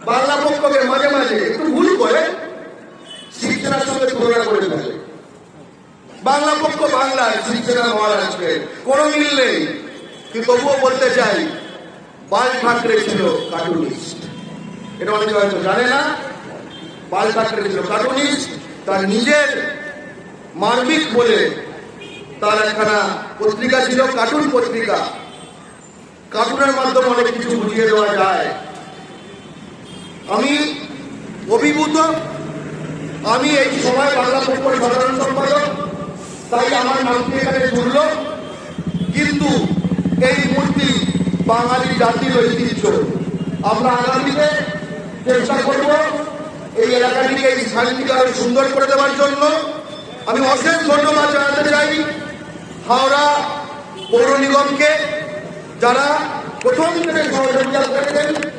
বাংলা পক্ষকে মাঝে মাঝে একটু ভুল করে শিবসেনার সঙ্গে তুলনা করে ফেলে। বাংলা পক্ষ বাংলার, শিবসেনা মহারাষ্ট্রে কোনো মিল নেই। কিন্তু তবুও বলতে চাই, বাল ঠাকরে ছিল কার্টুনিস্ট। এটা অনেকে হয়তো জানে না। বাল ঠাকরে ছিল কার্টুনিস্ট। তার নিজের মার্মিক বলে তার একখানা পত্রিকা ছিল, কার্টুন পত্রিকা। কার্টুনের মাধ্যমে অনেক কিছু বুঝিয়ে দেওয়া যায়। আমি অভিভূত। আমি এই সময় বাংলা পক্ষের সাধারণ সম্পাদক, তাই আমার নামটি এখানে জুড়ল। কিন্তু এই মূর্তি বাঙালি জাতির ঐতিহ্য। আমরা আগামীতে চেষ্টা করব এই এলাকাটিকে, এই স্থানটিকে আরো সুন্দর করে দেওয়ার জন্য। আমি অশেষ ধন্যবাদ জানাতে চাই হাওড়া পৌর নিগমকে, যারা প্রথম থেকে সহযোগিতা করেছেন।